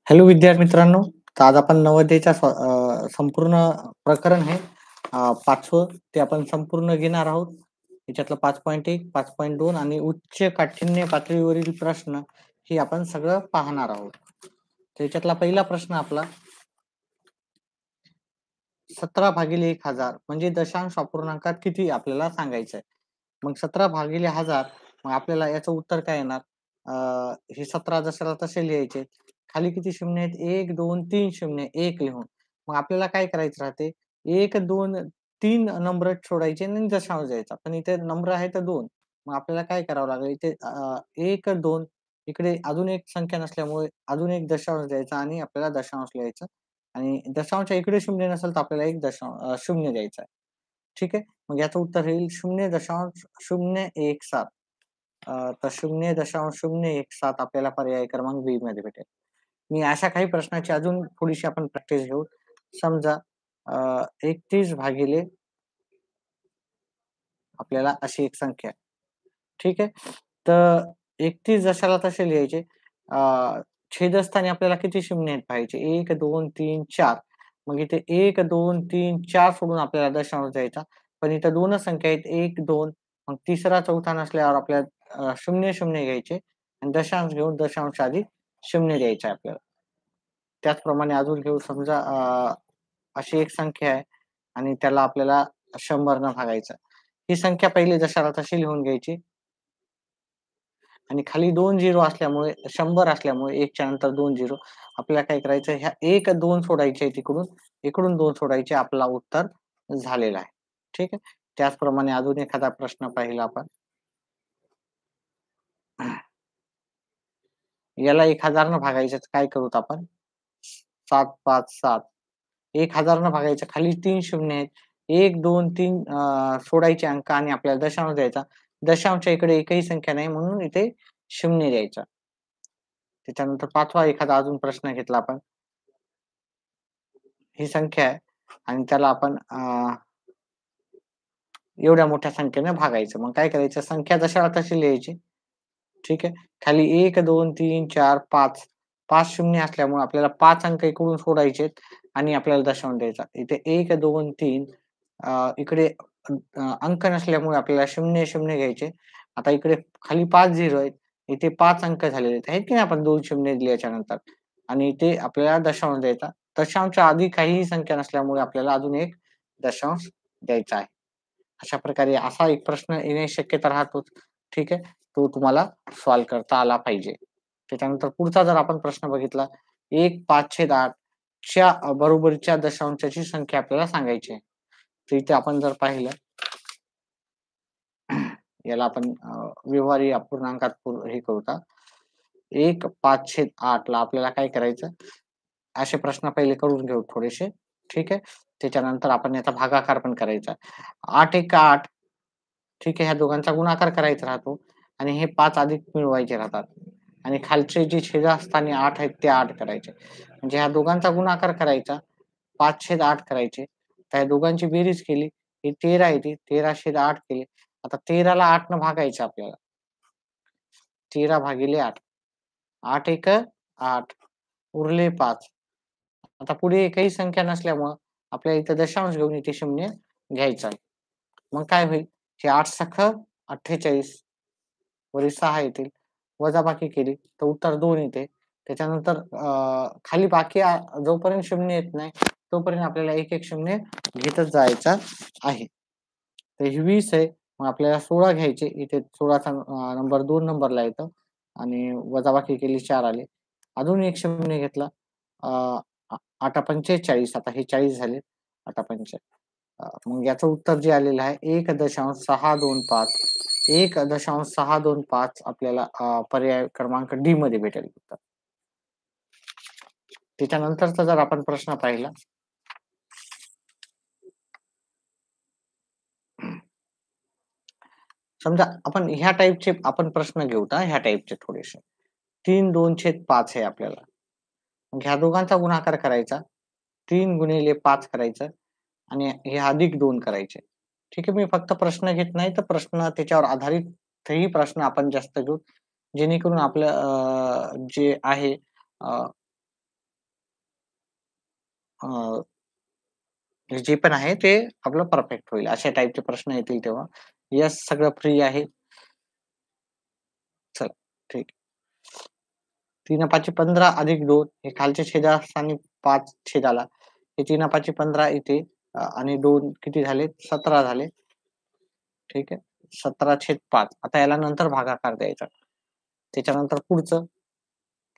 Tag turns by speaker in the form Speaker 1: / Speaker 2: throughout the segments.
Speaker 1: Hello विद्यार्थी मित्रांनो, तर आज आपण नवोदयच्या संपूर्ण प्रकरण आहे 5वं ते आपण संपूर्ण घेणार आहोत. याच्यातलं 5.1, 5.2 आणि उच्च काठिण्य पातळीवरील प्रश्न हे आपण सगळं पाहणार आहोत. तर याच्यातला पहिला प्रश्न आपला 17/1000 म्हणजे दशांश अपूर्णांकात किती आपल्याला सांगायचं आहे. मग 17/1000 मग आपल्याला याचं उत्तर काय येणार? हे 17 जशाला तसे लिहायचे. खाली किती शून्य आहेत? 1, 2, 3 शून्य, 1 लिहून. मग आपल्याला काय करायचं राहते? 1, 2, 3 नंबर सोडायचे आणि दशांश द्यायचा. पण इथे नंबर आहे तर 2. मग आपल्याला काय करावं लागेल? इथे 1, 2 इकडे अजून एक संख्या नसल्यामुळे अजून एक दशांश द्यायचा आणि आपल्याला दशांश लिहायचं आणि दशांशच्या इकडे शून्य नसेल तर आपल्याला एक शून्य द्यायचा आहे. ठीक आहे. मग याचं उत्तर येईल 0.017. तर 0.017 आपल्याला पर्याय क्रमांक बी मध्ये भेटेल. मी अशा काही प्रश्नाची अजून थोडीशी आपण प्रॅक्टिस घेऊ. समजा 31 भागिले आपल्याला अशी एक संख्या आहे. ठीक आहे. तर 31 जशाला तसे लिहायचे. छेदस्थानी आपल्याला किती शून्य आहेत पाहायचे? 1, 2, 3, 4. मग इथे 1, 2, 3, 4 सोडून आपल्याला दशांश द्यायचा. पण इथे 2च संख्या आहेत 1, 2. मग तिसरा, चौथा नसल्यावर आपल्याला शून्य, शून्य घ्यायचे आणि दशांश घेऊन दशांश आधी शून्य द्यायचं आहे आपल्याला. त्याचप्रमाणे अजून घेऊ समजा अशी एक संख्या आहे आणि त्याला आपल्याला 100 न भागायचं. ही संख्या पहिली जशाला तशी लिहून घ्यायची आणि खाली 2 झिरो असल्यामुळे 100 असल्यामुळे 1 च्या नंतर 2 झिरो आपल्याला काय करायचं ह्या 1, 2 सोडायचे तिकडून, इकडून 2 सोडायचे आपला उत्तर झालेला आहे. ठीक आहे. त्याचप्रमाणे अजून एखादा प्रश्न पाहिला आपण. याला 1000 न भागायचं तर काय करूत आपण? 7, 5, 7. 1000 न भागायचं खाली 3 शून्य आहेत. 1, 2, 3 सोडायचे अंक आणि आपल्याला दशांश द्यायचा. दशांशच्या इकडे एकही संख्या नाही म्हणून इथे शून्य द्यायचा. त्याच्यानंतर 5वा एखादा अजून प्रश्न घेतला आपण. ही संख्या आहे आणि त्याला आपण एवढ्या मोठ्या संख्येने भागायचं. मग काय करायचं? संख्या जशाला तशी लिहायची. ठीक आहे. खाली 1, 2, 3, 4, 5. 5 शून्य असल्यामुळे आपल्याला 5 अंक इकडून सोडायचे आणि आपल्याला दशांश द्यायचा. इथे 1, 2, 3 इकडे अंक नसल्यामुळे आपल्याला 0, 0 घ्यायचे. आता इकडे खाली 5 झिरो आहेत. इथे 5 अंक झालेले आहेत. आहेत की नाही आपण 2 शून्य दिल्याच्या नंतर आणि इथे आपल्याला दशांश द्यायचा. दशांशच्या आधी काहीही संख्या नसल्यामुळे आपल्याला अजून एक दशांश द्यायचा आहे. अशा प्रकारे असा एक प्रश्न येण्याची शक्यता राहतोच. ठीक आहे. तो तुम्हाला सॉल्व्ह करता आला पाहिजे. त्याच्यानंतर पुढचा जर आपण प्रश्न बघितला 1/5/8 च्या बरोबरीच्या दशांशाची संख्या आपल्याला सांगायची आहे. तर इथे आपण जर पाहिलं याला आपण व्यवहारी अपूर्णांकात हे करू का 1/5/8 ला आपल्याला काय करायचं? असे प्रश्न पहिले करून घेऊ थोडेसे. ठीक आहे. त्याच्यानंतर आपण याचा भागाकार पण करायचा. 8 1 8 ठीक आहे. ह्या दोघांचा गुणाकार करायचा राहतो आणि हे 5 अधिक मिळवायचे राहतात आणि खालचे जे छेदस्थानी 8 आहेत ते 8 करायचे. म्हणजे ह्या दोघांचा गुणाकार करायचा. 5/8 करायचे. त्या दोघांची बेरीज केली. ही 13 येते. 13/8 केली. आता 13ला 8 न भागायचं आपल्याला. 13/8. 8 1 8 उरले 5. आता पुढे एकही संख्या नसल्यामुळं आपल्याला इथं दशांश घेऊन इथे शून्य घ्यायचा आहे. मग काय होईल? हे 8 सख 48 वरील 6 येतील. वजाबाकी केली तर उत्तर 2 येते. त्याच्यानंतर खाली बाकी जोपर्यंत शून्य येत नाही तोपर्यंत आपल्याला एक एक शून्य घेतच जायचा आहे. तर हे 20 आहे. मग आपल्याला 16 घ्यायचे. इथे 16चा नंबर 2 नंबरला येतो आणि वजाबाकी केली 4 आले. अजून एक शून्य घेतला. अ, 8 आता हे 40 झाले. 8 मग याचं उत्तर जे आलेलं आहे 1.625 1.625 आपल्याला पर्याय क्रमांक डी मध्ये भेटेल उत्तर. त्याच्यानंतरचा जर आपण प्रश्न पाहिला समजा आपण ह्या टाईपचे आपण प्रश्न घेऊ ह्या टाईपचे थोडेसे 3/2/5 आहे आपल्याला. मग ह्या दोघांचा गुणाकार करायचा 3 गुणिले 5 करायचं आणि हे अधिक 2 करायचे. ठीक आहे. मी फक्त प्रश्न घेत नाही तर प्रश्न त्याच्यावर आधारित ही प्रश्न आपण जास्त घेऊ जेणेकरून आपलं जे आहे जे पण आहे ते आपलं परफेक्ट होईल. अशा टाइपचे प्रश्न येतील तेव्हा. येस सगळं फ्री आहे. चला ठीक. 3 5 15 अधिक 2 हे खालच्या छेदास्थानी 5 छेदाला. हे 3 5 15 इथे आणि 2 किती झाले? 17 झाले. ठीक आहे. 17/5 आता याला नंतर भागाकार द्यायचा. त्याच्यानंतर पुढचं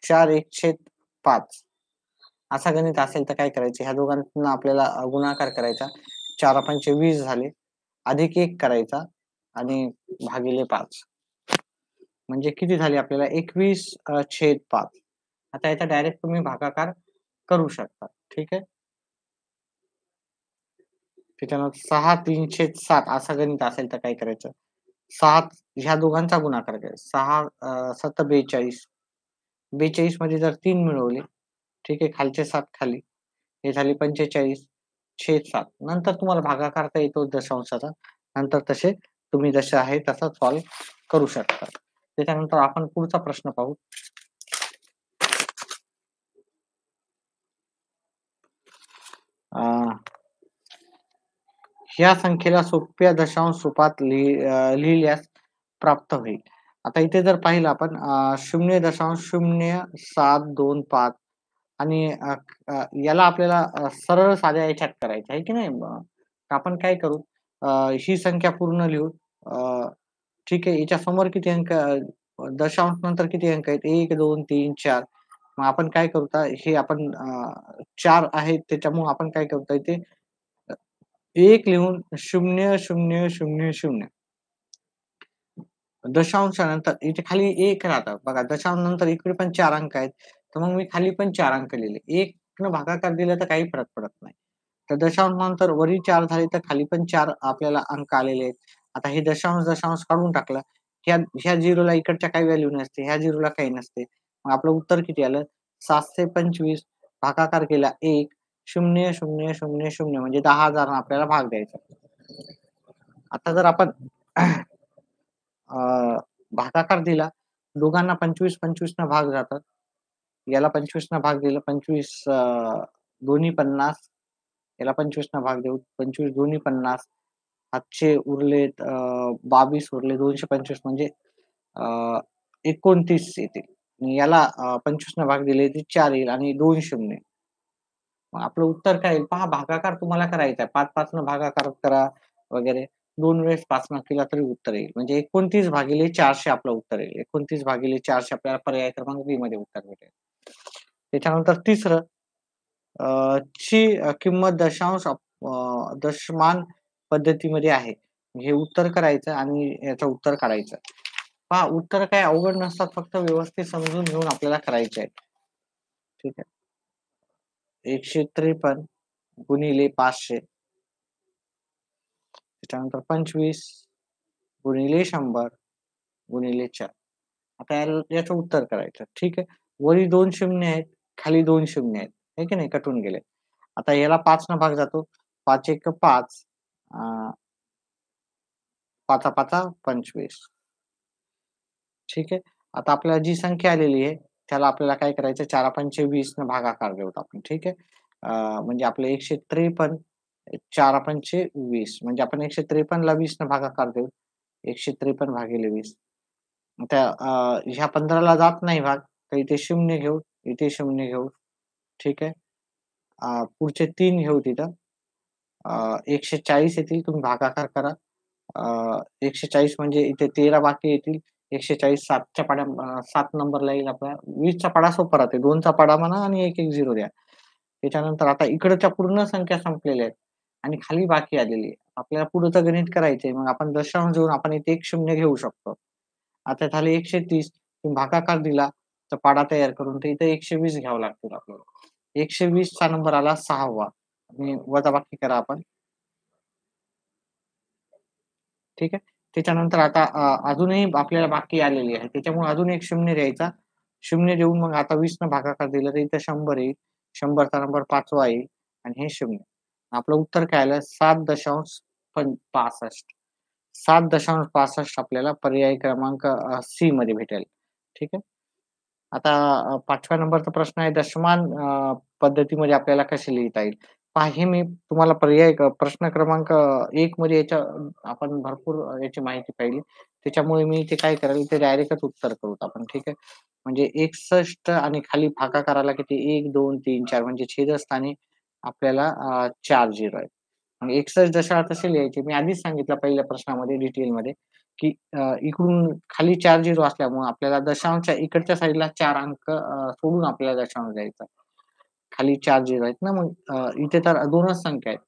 Speaker 1: 4/1/5 असा गणित असेल तर काय करायचं? ह्या दोघांना आपल्याला गुणाकार करायचा. 4 पंचे 20 झाले. अधिक 1 करायचा आणि भागिले 5 म्हणजे किती झाले आपल्याला 21/5 आता याचा डायरेक्ट तुम्ही भागाकार करू शकता. ठीक आहे. त्याच्यानंतर 6/3/7 असा गणित असेल तर काय करायचं? 7 ह्या दोघांचा गुणाकार करायचा. 6 7 42 42 मध्ये जर 3 मिळवले, ठीक आहे. खालचे 7 खाली. हे झाले 45/7 नंतर तुम्हाला भागाकार करता येतो दशांशाचा. नंतर तसे तुम्ही जसे आहे तसा सॉल्व्ह करू शकता. त्याच्यानंतर आपण पुढचा प्रश्न पाहू. अ, ह्या संख्येला सोप्या दशांश रूपात लिहिल्यास प्राप्त होईल. आता इथे जर पाहिलं आपण 0.0725 आणि याला आपल्याला सरळ साध्या ह्याच्यात करायचं आहे की नाही? आपण काय करू ही संख्या पूर्ण लिहू. ठीक आहे. याच्या समोर किती अंक दशांश नंतर किती अंक आहेत? 1, 2, 3, 4 मग आपण काय करू आता हे आपण 4 आहेत त्याच्यामुळे आपण काय करतो इथे 1 लिहून 0.000 दशांशानंतर इथे खाली 1 राहतं. बघा दशांशानंतर इकडे पण 4 अंक आहेत. तर मग मी खाली पण 4 अंक लिहिले. 1 न भागाकार दिला तर काही फरक पडत नाही. तर दशांशानंतर वरी 4 झाले तर खाली पण 4 आपल्याला अंक आलेले आहेत. आता हे दशांश काढून टाकलं. ह्या ह्या 0ला इकडच्या काही व्हॅल्यू नसते. ह्या 0ला काही नसते. मग आपलं उत्तर किती आलं? 725 भागाकार केला 1 0.000 म्हणजे 10,000 आपल्याला भाग द्यायचा. आता जर आपण अ, भागाकार दिला. दोघांना 25-25 न भाग जातात. याला 25 न भाग दिला 25 दोन्ही 50 याला 25 न भाग देऊ. 25 दोन्ही 50 हातचे उरलेत 22 उरले 225 म्हणजे अ, 29 येतील. आणि याला 25 न भाग दिले तर 4 येईल आणि 2 शून्य. मग आपलं उत्तर काय येईल? पहा भागाकार तुम्हाला करायचा आहे. 5-5 न भागाकार करा वगैरे. 2 वेळेस 5 न केला तरी उत्तर येईल. म्हणजे 29/400 आपलं उत्तर येईल. 29/400 आपल्याला पर्याय क्रमांक बी मध्ये उत्तर भेटेल. त्याच्यानंतर तिसरं ची किंमत दशमान पद्धतीमध्ये आहे. हे उत्तर करायचं आणि याचं उत्तर काढायचं. पहा उत्तर काही अवघड नसतात. फक्त व्यवस्थित समजून घेऊन आपल्याला करायचे आहेत. ठीक आहे. 153 गुणिले 500 त्याच्यानंतर 25 गुणिले 100 गुणिले 4 आता याचं उत्तर करायचं. ठीक आहे. वरी 2 शून्य आहेत, खाली 2 शून्य आहेत. आहे की नाही? कटून गेले. आता याला 5 न भाग जातो. 5 एक 5 पाचा पाचा 25 ठीक आहे. आता आपल्याला जी संख्या आलेली आहे, त्याला आपल्याला काय करायचं 4 पंचे 20 न भागाकार देऊत आपण. ठीक आहे. म्हणजे आपलं 153 4 पंचे 20 म्हणजे आपण 153 ला 20 न भागाकार देऊ. 153 भागिले 20 त्या ह्या 15 ला जात नाही भाग, तर इथे 0 घेऊ, इथे 0 घेऊ. ठीक आहे. पुढचे 3 घेऊ तिथं. 140 येतील तुम्ही भागाकार करा. 140 म्हणजे इथे 13 बाकी येतील. 140 7च्या पाड्या 7 नंबरला येईल आपला 20 चा पाढा सोपा राहते. 2 चा पाढा म्हणा आणि 1 0 द्या. त्याच्यानंतर आता इकडच्या पूर्ण संख्या संपलेल्या आहेत आणि खाली बाकी आलेली आहे. आपल्याला पुढचं गणित करायचंय. मग आपण दशांश घेऊन आपण इथे 1 0 घेऊ शकतो. आता झाले 130 तुम्ही भागाकार दिला, तर पाढा तयार करून तर इथे 120 घ्यावं लागतील आपल्याला. 120 चा नंबर आला 6वा आणि वजाबाकी करा आपण. ठीक आहे. त्याच्यानंतर आता अजूनही आपल्याला बाकी आलेली आहे. त्याच्यामुळे अजून एक 0 द्यायचा. 0 देऊन मग आता 20 न भागाकार दिला तर इथे 100 येईल. 100 चा नंबर 5वा येईल आणि हे 0. आपलं उत्तर काय आलं 7.65 7.65 आपल्याला पर्याय क्रमांक सी मध्ये भेटेल. ठीक आहे. आता 5व्या नंबरचा प्रश्न आहे दशमान पद्धतीमध्ये आपल्याला कसे लिहिता येईल. पहा हे मी तुम्हाला प्रश्न क्रमांक 1 मध्ये आपण भरपूर याची माहिती पाहिली. त्याच्यामुळे मी इथे काय करेल, इथे डायरेक्टच उत्तर करूत आपण, ठीक आहे. म्हणजे 61 आणि खाली भागाकाराला किती 1, 2, 3, 4 म्हणजे छेदस्थानी आपल्याला 4 झिरो आहेत. मग 61 जशा तसे लिहायचे. मी आधीच सांगितलं पहिल्या प्रश्नामध्ये डिटेलमध्ये, की इकडून खाली 4 झिरो असल्यामुळे आपल्याला दशांशच्या इकडच्या साइडला 4 अंक सोडून आपल्याला दशांश द्यायचा. खाली 4 झिरो आहेत ना, मग इथे तर 2च संख्या आहेत.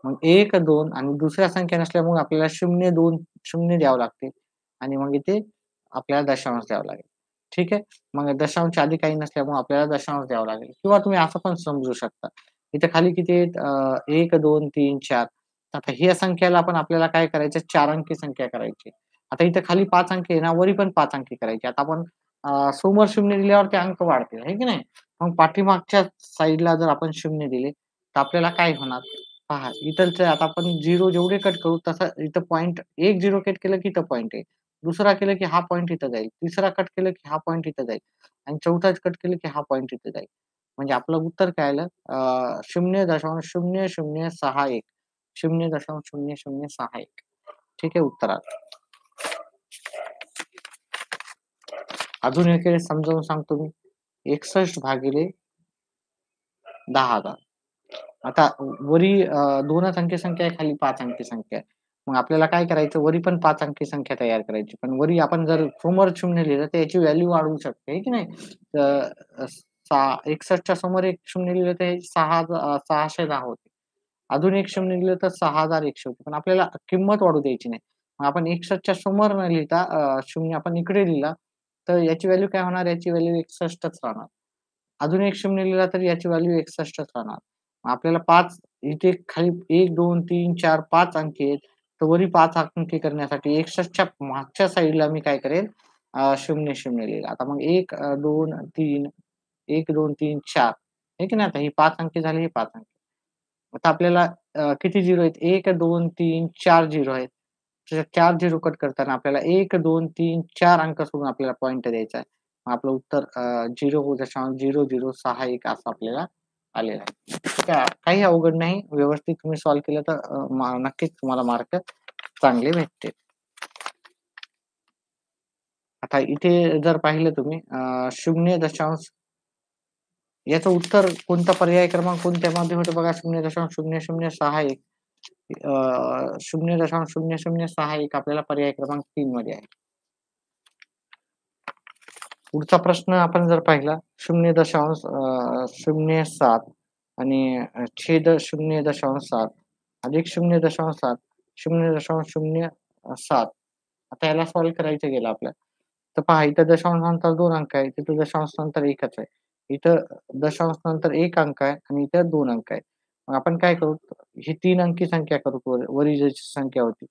Speaker 1: मग 1, 2 आणि दुसऱ्या संख्या नसल्यामुळे आपल्याला 0, 2, 0 द्यावं लागते आणि मग इथे आपल्याला दशांश द्यावा लागेल. ठीक आहे. मग दशांश आधी काही नसल्यामुळे आपल्याला दशांश द्यावा लागेल किंवा तुम्ही असं पण समजू शकता. इथे खाली किती आहेत? 1, 2, 3, 4. आता ह्या संख्याला पण आपल्याला काय करायचं? 4 अंकी संख्या करायची. आता इथे खाली 5 अंकी आहे ना, वरी पण 5 अंकी करायची. आता आपण समोर 0 दिल्यावर ते अंक वाढतील, आहे की नाही? मग पाठीमागच्या साइडला जर आपण 0 दिले, तर आपल्याला काय होणार? पहा, इथलचं आता आपण 0 जेवढे कट करू तसं इथं पॉइंट एक 0 कट केलं की इथं पॉइंट आहे. दुसरा केलं की हा पॉइंट इथं जाईल. तिसरा कट केलं की हा पॉइंट इथं जाईल आणि चौथा कट केलं की हा पॉइंट इथं जाईल. म्हणजे आपलं उत्तर काय आलं? 0.0061 0.0061 ठीक आहे उत्तर आलं. अजून एक वेळेस समजावून सांगतो मी. 61 भागिले 10,000. आता वरी 2च अंकी संख्या आहे, खाली 5 अंकी संख्या आहे. मग आपल्याला काय करायचं, वरी पण 5 अंकी संख्या तयार करायची. पण वरी आपण जर समोर 0 लिहिलं, तर याची व्हॅल्यू वाढवू शकते, आहे की नाही? तर 61च्या समोर एक 0 लिहिलं, तर हे 610 होते. अजून एक 0 लिहिलं, तर 6100 होते. पण आपल्याला किंमत वाढू द्यायची नाही. मग आपण 61च्या समोर न लिहिता 0 आपण इकडे लिहिला, तर याची व्हॅल्यू काय होणार? याची व्हॅल्यू 61च राहणार. अजून एक 0 लिहिला तर याची व्हॅल्यू 61च राहणार. मग आपल्याला 5 इथे खाली 1, 2, 3, 4, 5 अंकी आहेत. तर वरी 5 अंकी करण्यासाठी 61च्या मागच्या साइडला मी काय करेल 0 लिहिल. आता मग 1, 2, 3 1, 2, 3, 4 आहे की नाही? आता ही 5 अंकी झाली, हे 5 अंकी. आता आपल्याला किती झिरो आहेत? 1, 2, 3, 4 झिरो आहेत. तर 4 झिरो कट करताना आपल्याला 1, 2, 3, 4 अंक सोडून आपल्याला पॉइंट द्यायचा आहे. मग आपलं उत्तर 0.0061 असं आपल्याला आलेलं आहे. ठीक आहे. काही अवघड नाही. व्यवस्थित तुम्ही सॉल्व्ह केलं तर नक्कीच तुम्हाला मार्क चांगले भेटतील. आता इथे जर पाहिलं तुम्ही 0. याचं उत्तर कोणता पर्याय क्रमांक कोणत्यामध्ये होतं बघा 0.0061 0.0061 आपल्याला पर्याय क्रमांक 3 मध्ये आहे. पुढचा प्रश्न आपण जर पाहिला 0.07 आणि छेद 0.7 अधिक 0.7 0.07 आता याला सॉल्व्ह करायचं गेलं आपल्याला. तर पहा इथं दशांश नंतर 2 अंक आहे, तिथं दशांश नंतर 1च आहे. इथं दशांश नंतर 1 अंक आहे आणि इथं 2 अंक आहे. मग आपण काय करू, ही 3 अंकी संख्या करू वरी जशी संख्या होती.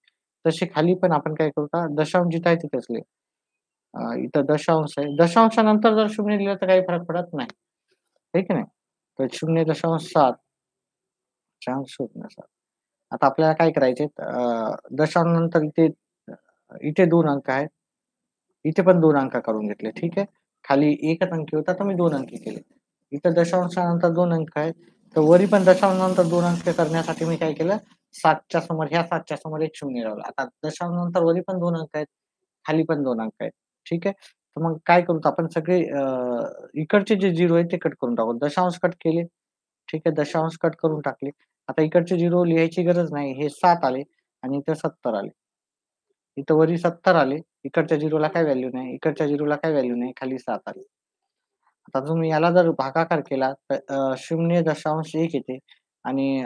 Speaker 1: तशी खाली पण आपण काय करू दशांश जिथं आहे तिथेच लिहू. इथं दशांश आहे. दशांशानंतर जर 0 लिहिलं तर काही फरक पडत नाही. आहे की नाही? तर 0.7 0.7 आता आपल्याला काय करायचे दशांशानंतर इथे 2 अंक आहेत. इथे पण 2 अंक करून घेतले. ठीक आहे. खाली 1च अंकी होता, तर मी 2 अंकी केले. इथं दशांशानंतर 2 अंक आहेत. तर वरी पण दशांशानंतर 2 अंक करण्यासाठी मी काय केलं 7च्या समोर ह्या 7च्या समोर एक 0 लावला. आता दशांशानंतर वरी पण 2 अंक आहेत. खाली पण 2 अंक आहेत. ठीक आहे. तर मग काय करू आपण सगळे इकडचे जे 0 आहेत ते कट करून टाकू. दशांश कट केले. ठीक आहे. दशांश कट करून टाकले. आता इकडचे 0 लिहायची गरज नाही. हे 7 आले आणि इथे 70 आले. इथं वरी 70 आले. इकडच्या 0ला काही व्हॅल्यू नाही. इकडच्या 0ला काही व्हॅल्यू नाही. खाली 7 आले. आता तुम्ही याला जर भागाकार केला तर 0.1 येते आणि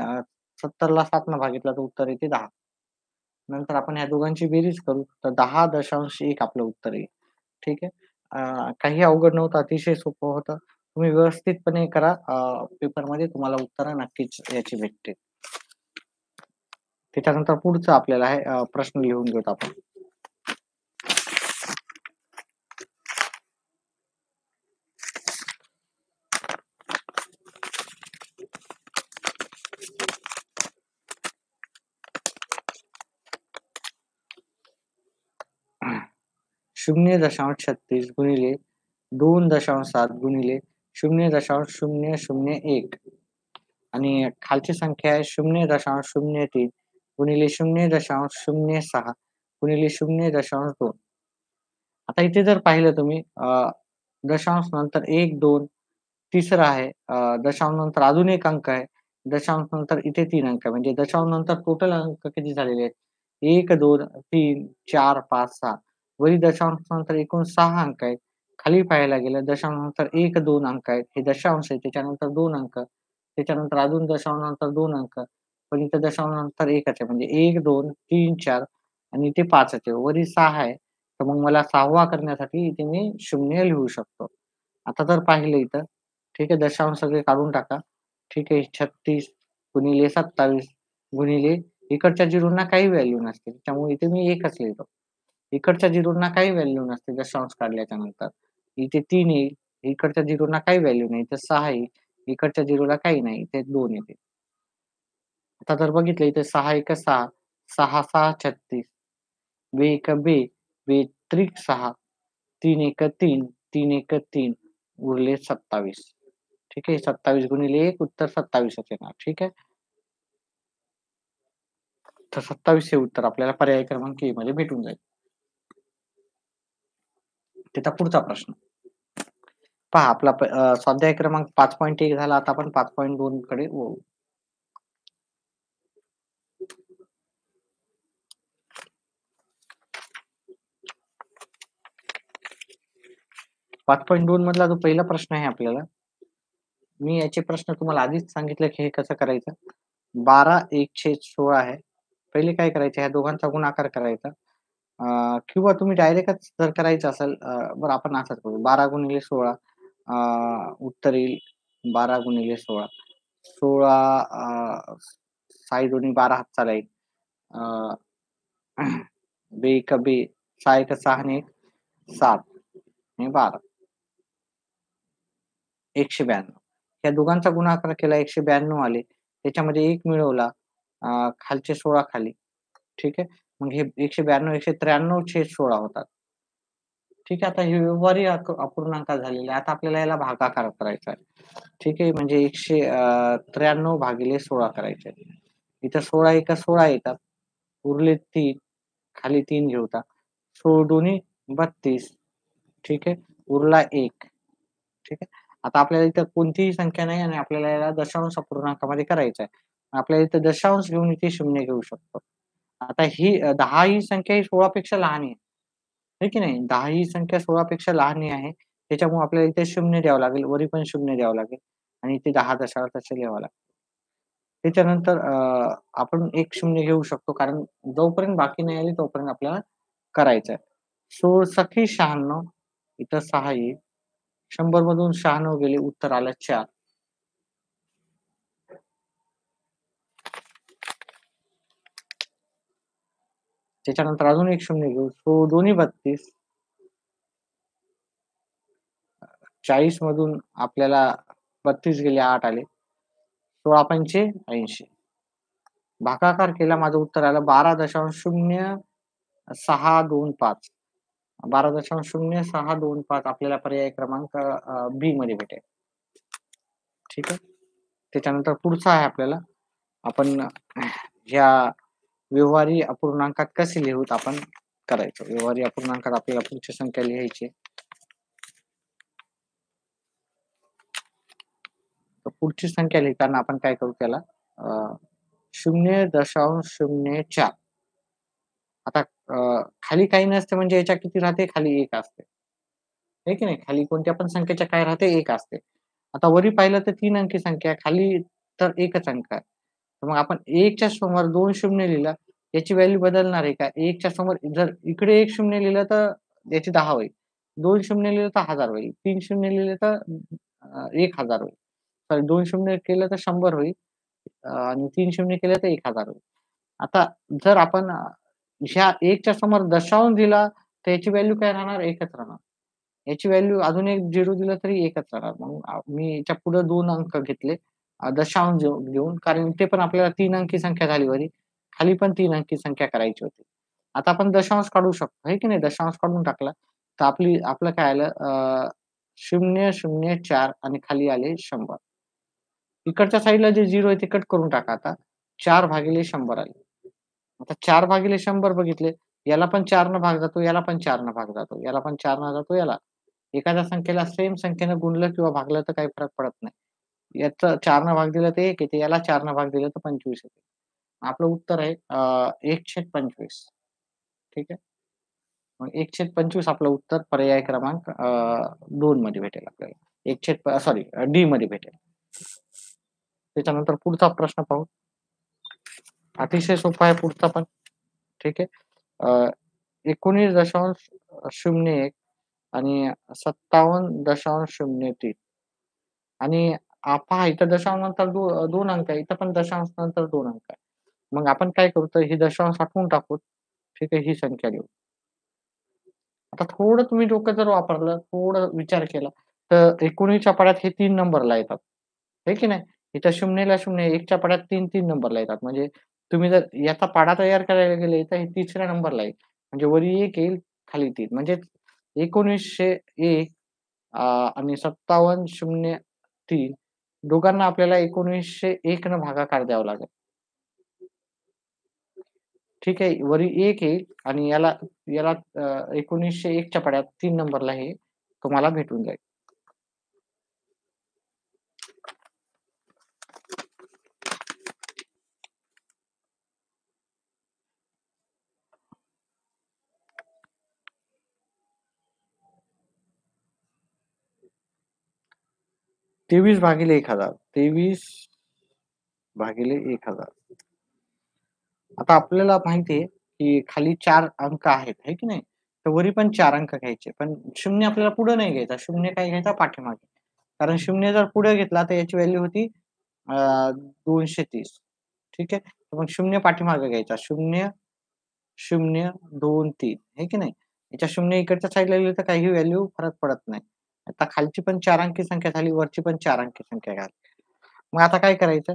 Speaker 1: 70ला 7 ने भागितलं तर उत्तर येते 10. नंतर आपण ह्या दोघांची बेरीज करू तर 10.1 आपलं उत्तर येईल. ठीक आहे. काही अवघड नव्हतं. अतिशय सोपं होतं. तुम्ही व्यवस्थितपणे करा. पेपरमध्ये तुम्हाला उत्तरं नक्कीच याची भेटतील. त्याच्यानंतर पुढचं आपल्याला आहे प्रश्न लिहून घेऊत आपण. शून्य 0.36 गुणिले 2.7 गुणिले 0.001 आणि खालची संख्या आहे 0.03 गुणिले 0.06 गुणिले 0.2. आता इथे जर पाहिलं तुम्ही दशांश नंतर 1, 2 तिसरा आहे. दशांश नंतर अजून एक अंक आहे. दशांश नंतर इथे 3 अंक आहे. म्हणजे दशांश नंतर टोटल अंक किती झालेले आहेत? 1, 2, 3, 4, 5, 6. वरी दशांश नंतर एकूण 6 अंक आहेत. खाली पाहायला गेलं दशांश नंतर 1, 2 अंक आहेत. हे दशांश आहे. त्याच्यानंतर 2 अंक. त्याच्यानंतर अजून दशांश नंतर 2 अंक. पण इथे दशांश नंतर 1च आहे. म्हणजे 1, 2, 3, 4 आणि इथे 5च आहे. वरी 6 आहे. तर मग मला 6वा करण्यासाठी इथे मी 0 लिहू शकतो. आता जर पाहिलं इथं, ठीक आहे, दशांश सगळे काढून टाका. ठीक आहे, 36 गुणिले 27 गुणिले इकडच्या झिरोना काही व्हॅल्यू नसते. त्यामुळे इथे मी 1च लिहितो. इकडच्या झिरोना काही व्हॅल्यू नसते दशांश काढल्याच्या नंतर. इथे 3 येईल. इकडच्या झिरोना काही व्हॅल्यू नाही. इथे 6 येईल. इकडच्या झिरोला काही नाही. इथे 2 येते. आता जर बघितलं इथे 6 एक 6, 6 6 36, बे एक बे, बे त्रिक 6, 3 एक 3, 3 एक 3 उरले 27. ठीक आहे. 27 गुणिले 1 उत्तर 27च येणार. ठीक आहे. तर 27 हे उत्तर आपल्याला पर्याय क्रमांक ए मध्ये भेटून जाईल. त्याचा पुढचा प्रश्न. पहा आपला स्वाध्याय क्रमांक 5.1 झाला. आता आपण 5.2 कडे वळू. 5.2 मधला जो पहिला प्रश्न आहे आपल्याला, मी याचे प्रश्न तुम्हाला आधीच सांगितलं की हे कसं करायचं. 12(1)16 आहे. पहिले काय करायचे, ह्या दोघांचा गुणाकार करायचा. किंवा तुम्ही डायरेक्टच जर करायचं असेल, बरं आपण असंच करू. 12 गुणिले 16 उत्तर येईल 12 गुणिले 16. 16 साई दोन्ही 12 हातचा राहील. अ, बे एका बे, 6 एका 6 आणि 1 7 आणि 12. 192. या दोघांचा गुणाकार केला 192 आले. त्याच्यामध्ये 1 मिळवला. खालचे 16 खाली. ठीक आहे. मग हे 192 193/16 होतात. ठीक आहे. आता हे व्यवहारी अपूर्णांक झालेले आहे. आता आपल्याला याला भागाकार करायचा आहे. ठीक आहे. म्हणजे 193 भागिले 16 करायचे आहे. इथं 16 एका 16 येतात. उरले 3 खाली 3 घेऊता. 16 दोन्ही 32. ठीक आहे. उरला 1. ठीक आहे. आता आपल्याला इथं कोणतीही संख्या नाही आणि आपल्याला याला दशांश अपूर्णांकामध्ये करायचं आहे. आपल्याला इथं दशांश घेऊन इथे 0 घेऊ शकतो. आता ही 10 ही संख्या ही 16 पेक्षा लहान आहे. आहे की नाही? 10 ही संख्या 16 पेक्षा लहान आहे. त्याच्यामुळे आपल्याला इथे 0 द्यावं लागेल. वरी पण 0 द्यावं लागेल आणि इथे 10 दशांश लिहावं लागेल. त्याच्यानंतर आपण 1 0 घेऊ शकतो कारण जोपर्यंत बाकी नाही आली तोपर्यंत आपल्याला करायचं आहे. 16 सखी 96 इथं 6 येईल. 100 मधून 96 गेले उत्तर आलं 4. त्याच्यानंतर अजून एक 0 घेऊ. सो दोन्ही 32. 40 मधून आपल्याला 32 गेले 8 आले. 16 पंचे 80. भागाकार केला माझं उत्तर आलं 12.0625. 12.0625 आपल्याला पर्याय क्रमांक बी मध्ये भेटेल. ठीक आहे. त्याच्यानंतर पुढचा आहे आपल्याला, आपण ह्या व्यवहारी अपूर्णांकात कसे लिहूत आपण करायचं. व्यवहारी अपूर्णांकात आपल्याला पुढची संख्या लिहायची. तर पुढची संख्या लिहिताना आपण काय करू त्याला 0.04. आता खाली काही नसते म्हणजे याच्या किती राहते, खाली 1 असते. आहे की नाही? खाली कोणत्या पण संख्येच्या काय राहते, 1 असते. आता वरी पाहिलं तर 3 अंकी संख्या आहे, खाली तर 1च अंक आहे. तर मग आपण 1 च्या समोर 2 शून्य लिहिलं, याची व्हॅल्यू बदलणार आहे का? 1 च्या समोर जर इकडे 1 शून्य लिहिलं तर याची 10 होईल. 2 शून्य लिहिलं तर 1000 होईल. 3 शून्य लिहिलं तर 1000 होईल. सॉरी 2 शून्य केलं तर 100 होईल. आणि 3 शून्य केलं तर 1000 होईल. आता जर आपण ह्या 1 च्या समोर दशांश दिला, तर याची व्हॅल्यू काय राहणार? 1च राहणार. याची व्हॅल्यू अजून एक 0 दिलं तरी 1च राहणार. मग मी याच्या पुढे 2 अंक घेतले दशांश घेऊन कारण ते पण आपल्याला 3 अंकी संख्या झाली वरी. खाली पण 3 अंकी संख्या करायची होती. आता आपण दशांश काढू शकतो, आहे की नाही? दशांश काढून टाकला, तर आपलं काय आलं 0.004 आणि खाली आले 100. इकडच्या साइडला जे 0 आहे ते कट करून टाका आता. 4/100 आले. आता 4/100 बघितले. याला पण 4 न भाग जातो, याला पण 4 न भाग जातो, याला पण 4 न जातो, याला. एखाद्या संख्येला सेम संख्येनं गुणलं किंवा भागलं तर काही फरक पडत नाही. याचं 4 न भाग दिलं तर 1 येते, याला 4 न भाग दिलं तर 25 येते. आपलं उत्तर आहे 1/25. ठीक आहे. मग 1/25 आपलं उत्तर पर्याय क्रमांक 2 मध्ये भेटेल आपल्याला. 1 सॉरी डी मध्ये भेटेल. त्याच्यानंतर पुढचा प्रश्न पाहू. अतिशय सोपा आहे पुढचा पण. ठीक आहे. 19.01 आणि 57.03 आणि पहा इथं दशांश नंतर 2 अंक आहे. इथं पण दशांश नंतर 2 अंक आहे. मग आपण काय करू तर ही दशांश हटवून टाकू. ठीक आहे. ही संख्या लिहू. आता थोडं तुम्ही डोकं जर वापरलं, थोडं विचार केला, तर 19च्या पाढ्यात हे 3 नंबरला येतात. आहे की नाही? इथं 0ला 0, 1च्या पाढ्यात 3 नंबरला येतात. म्हणजे तुम्ही जर याचा पाढा तयार करायला गेले, तर हे 3ऱ्या नंबरला येईल. म्हणजे वरी 1 येईल, खाली 3. म्हणजे 1901 आणि 5703 दोघांना आपल्याला 1901 न भागाकार द्यावा लागेल. ठीक आहे. वरी 1 येईल आणि याला याला 1901 च्या पाढ्यात 3 नंबरला हे तुम्हाला भेटून जाईल. तेवीस भागिले 1000. 23/1000. आता आपल्याला माहिती आहे, की खाली 4 अंक आहेत, आहे की नाही? तर वरी पण 4 अंक घ्यायचे. पण 0 आपल्याला पुढे नाही घ्यायचा. 0 काय घ्यायचा पाठीमागे. कारण 0 जर पुढे घेतला तर याची व्हॅल्यू होती 230. ठीक आहे. तर मग 0 पाठीमागे घ्यायचा. 0, 0, 2, 3 आहे की नाही? याच्या 0 इकडच्या साइडला लिहिलं तर काही व्हॅल्यू फरक पडत नाही. आता खालची पण 4 अंकी संख्या झाली, वरची पण 4 अंकी संख्या झाली. मग आता काय करायचं?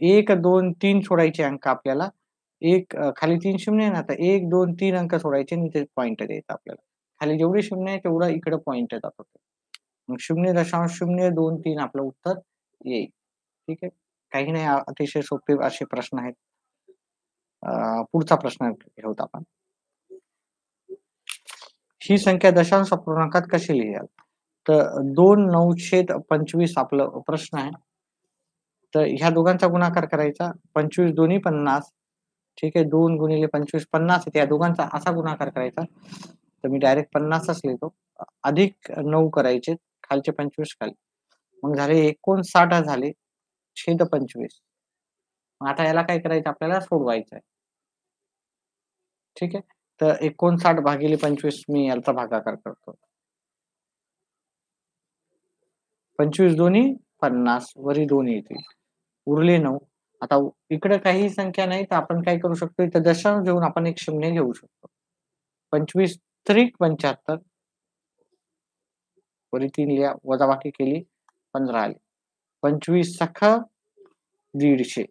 Speaker 1: 1, 2, 3 सोडायचे अंक आपल्याला. खाली 3 शून्य आहे ना, तर 1, 2, 3 अंक सोडायचे आणि इथे पॉइंटर द्यायचा आपल्याला. खाली जेवढी शून्य आहे तेवढं इकडं पॉइंटर जातो. मग 0.023 आपलं उत्तर येईल. ठीक आहे. काही नाही अतिशय सोपे असे प्रश्न आहेत. पुढचा प्रश्न घेऊत आपण. ही संख्या दशांश अपूर्णांकात कशी लिहाल? तर 2/925 आपलं प्रश्न आहे. तर ह्या दोघांचा गुणाकार करायचा. 25 दोन्ही 50. ठीक आहे. 2 गुणिले 25 50 येते. या दोघांचा असा गुणाकार करायचा. तर मी डायरेक्ट 50च लिहितो. अधिक 9 करायचे. खालचे 25 खाली. मग झाले 59 झाले. छेद 25. मग आता याला काय करायचं आपल्याला सोडवायचं आहे. ठीक आहे. तर 59 भागिले 25 मी याचा भागाकार करतो. 25 दोन्ही 50 वरी 2 येतील. उरले 9. आता इकडे काही संख्या नाही तर आपण काय करू शकतो इथं दशांश घेऊन आपण एक शून्य घेऊ शकतो. 25 त्रिक 75 वरी 3 लिहा, वजाबाकी केली 15 आले. 25 सख 150.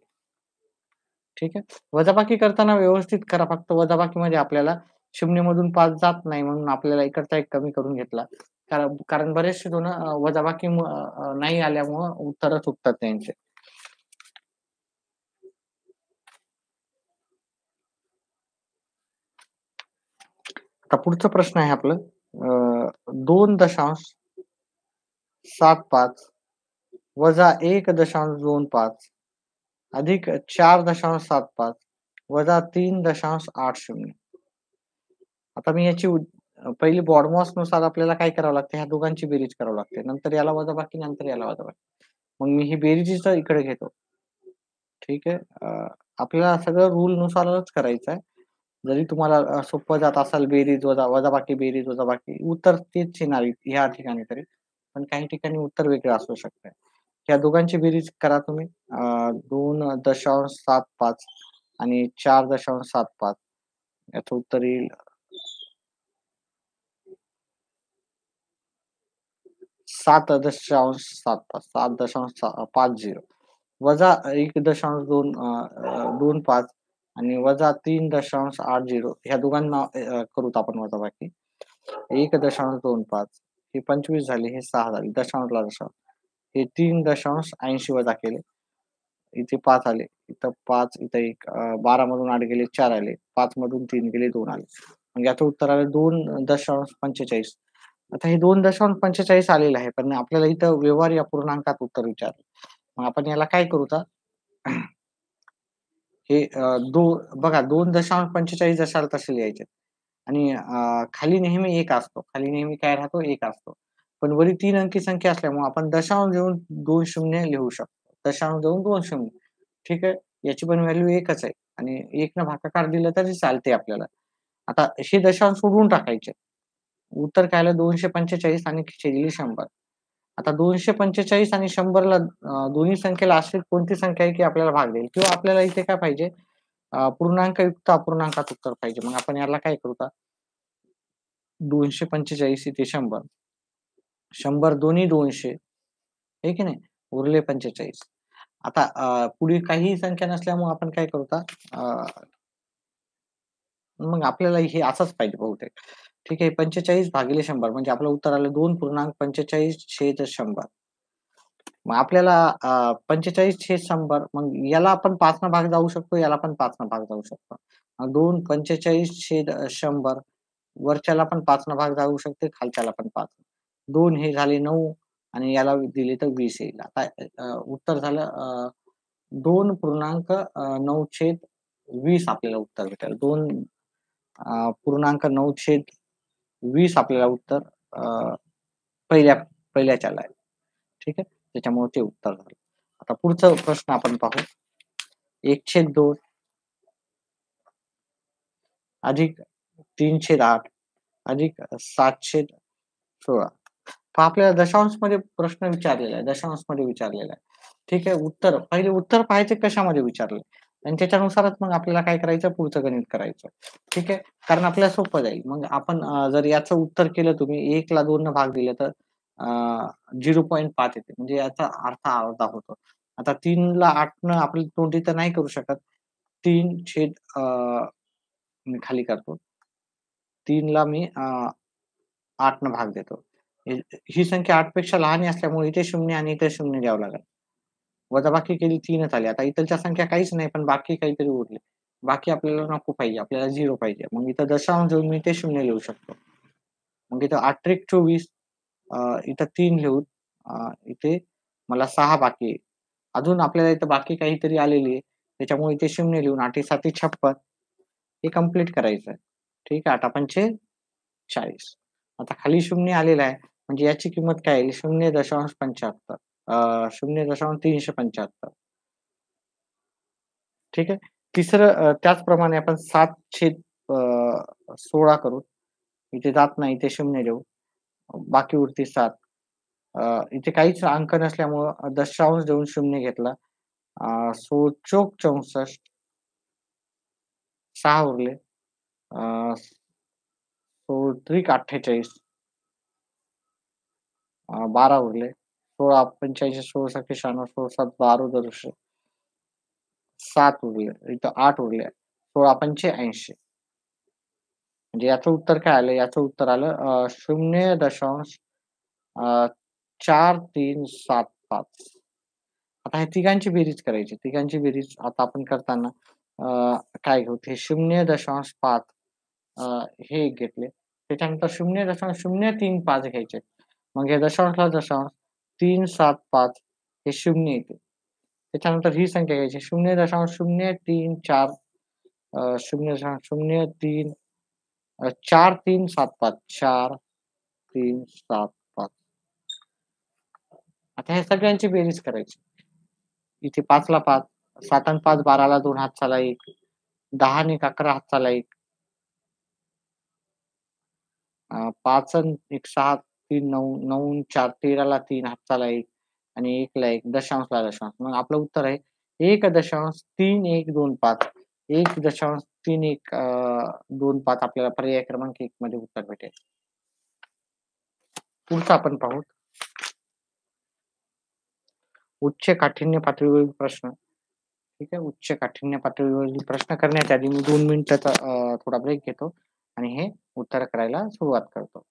Speaker 1: ठीक आहे. वजाबाकी करताना व्यवस्थित करा. फक्त वजाबाकीमध्ये आपल्याला 0 मधून 5 जात नाही म्हणून आपल्याला इकडचा एक कमी करून घेतला. कारण कारण बरेचसे जण वजाबाकी नाही आल्यामुळं उत्तरं चुकतात त्यांचे. आता पुढचा प्रश्न आहे आपलं 2.75 वजा 1.25 अधिक 4.75 वजा 3.80. आता मी याची पहिली BODMAS नुसार आपल्याला काय करावं लागतं, ह्या दोघांची बेरीज करावी लागते. नंतर याला वजाबाकी, नंतर याला वजाबाकी. मग मी ही बेरजेचं इकडे घेतो. ठीक आहे. आपल्याला सगळं रूलनुसारच करायचं आहे. जरी तुम्हाला सोपं जात असेल बेरीज वजाबाकी, बेरीज वजाबाकी उत्तर तेच येणार ह्या ठिकाणी तरी. पण काही ठिकाणी उत्तर वेगळं असू शकतं. या दोघांची बेरीज करा तुम्ही. 2.75 आणि 4.75 याचं उत्तर येईल 7.75 7.50 वजा 1.25 आणि वजा 3.80 ह्या दोघांना करूत आपण वजाबाकी. 1.25 हे 25 झाले, हे 6 झाले, दशांशला दशांश. हे 3.80 वजा केले. इथे 5 आले, इथं 5, इथं 1, 12 मधून 8 गेले, 4 आले, 5 मधून 3 गेले, 2 आले. मग याचं उत्तर आलं 2.45. आता हे 2.45 आलेलं आहे, पण आपल्याला इथं व्यवहार या पूर्णांकात उत्तर विचारलं. मग आपण याला काय करू आता? हे बघा 2.45 जशाला तसे लिहायचे आणि खाली नेहमी 1 असतो. खाली नेहमी काय राहतो? 1 असतो. पण वरी 3 अंकी संख्या असल्यामुळे आपण दशांश देऊन 2 शून्य लिहू शकतो. दशांश देऊन 2 शून्य. ठीक आहे. याची पण व्हॅल्यू 1च आहे आणि 1 न भागाकार दिलं तरी चालते आपल्याला. आता हे दशांश सोडवून टाकायचे. उत्तर काय आलं 245 आणि छेदली 100. आता 245 आणि 100ला दोन्ही संख्येला अशी कोणती संख्या आहे की आपल्याला भाग देईल किंवा आपल्याला इथे काय पाहिजे पूर्णांकयुक्त अपूर्णांकात उत्तर पाहिजे. मग आपण याला काय करू आता 245 इथे 100. 100 दोन्ही 200 आहे की नाही? उरले 45. आता पुढे काहीही संख्या नसल्यामुळे आपण काय करू आता मग आपल्याला हे असंच पाहिजे बहुतेक. ठीक आहे. 45 भागिले 100 म्हणजे आपलं उत्तर आलं 2.45/100. मग आपल्याला 45/100 मग याला आपण 5 न भाग जाऊ शकतो, याला पण 5 न भाग जाऊ शकतो. 2.45/100 वरच्याला पण 5 न भाग जाऊ शकते, खालच्याला पण 5. 2 हे झाले 9 आणि याला दिले तर 20 येईल. आता उत्तर झालं 2.9/20 आपल्याला उत्तर भेटेल. 2.9/20 आपल्याला उत्तर पहिल्या पहिल्याच्याला आहे. ठीक आहे. त्याच्यामुळे ते उत्तर झालं. आता पुढचा प्रश्न आपण पाहू. 1/2 अधिक 3/8 अधिक 7/16. तर आपल्याला दशांशमध्ये प्रश्न विचारलेला आहे. दशांशमध्ये विचारलेला आहे. ठीक आहे. पहिले उत्तर पाहायचे कशामध्ये विचारलंय आणि त्याच्यानुसारच मग आपल्याला काय करायचं पुढचं गणित करायचं. ठीक आहे. कारण आपल्याला सोपं जाईल. मग आपण जर याचं उत्तर केलं तुम्ही 1 ला 2 न भाग दिलं तर 0.5 येते. म्हणजे याचा अर्थ अर्धा होतो. आता 3 ला 8 न आपली तोंडी तर नाही करू शकत. 3 छेद मी खाली करतो. 3 ला मी 8 न भाग देतो. ही ही संख्या 8 पेक्षा लहान असल्यामुळे इथे 0 आणि इथे 0 द्यावं लागेल. वजाबाकी केली 3च आली. आता इथलच्या संख्या काहीच नाही, पण बाकी काहीतरी उरले. बाकी आपल्याला नको पाहिजे. आपल्याला 0 पाहिजे. मग इथं दशांश देऊन मी ते 0 लिहू शकतो. मग इथं 8 त्रिक 24 इथं 3 लिहून इथे मला 6 बाकी आहे. अजून आपल्याला इथं बाकी काहीतरी आलेली आहे. त्याच्यामुळे इथे 0 लिहून 8 7 56 हे कंप्लीट करायचं आहे. ठीक आहे. 8 5 40. आता खाली 0 आलेला आहे. म्हणजे याची किंमत काय येईल? 0.75 0.375. ठीक आहे. तिसरं त्याचप्रमाणे आपण 7/16 करू. इथे जात नाही, इथे 0 देऊ. बाकी उरते 7. इथे काहीच अंक नसल्यामुळं दशांश देऊन 0 घेतला. 16 64 6 उरले. 16 त्रिक 48 12 उरले. 16 85 16 सके 96 16 7 12 दरुशे 7 उरले. इथं 8 उरले. 16 पंचे 80. म्हणजे याचं उत्तर काय आलं? याचं उत्तर आलं 0.4375. आता ह्या तिघांची बेरीज करायची. तिघांची बेरीज आता आपण करताना काय घेऊ? ते 0.5 हे एक घेतले. त्याच्यानंतर 0.035 घ्यायचे. मग हे दशांशला दशांश 375 हे 0 येते. त्याच्यानंतर ही संख्या घ्यायची 0.034 0.03 4375 4375. आता ह्या सगळ्यांची बेरीज करायची. इथे 5 ला 5, 7 आणि 5 12 ला 2 हातचाला 1, 10 आणि 11 हातचाला 1, 5 आणि 1 6 3 9 9 आणि 4 13 ला 3 हातचाला 1 आणि 1 ला 1 दशांशला दशांश. मग आपलं उत्तर आहे 1.3125 1.3125 आपल्याला पर्याय क्रमांक 1 मध्ये उत्तर भेटेल. पुढचं आपण पाहू. उच्च काठिण्य पातळीवरील प्रश्न. ठीक आहे. उच्च काठिण्य पातळीवरील प्रश्न करण्याच्या आधी मी 2 मिनिटाचा थोडा ब्रेक घेतो आणि हे उत्तर करायला सुरुवात करतो.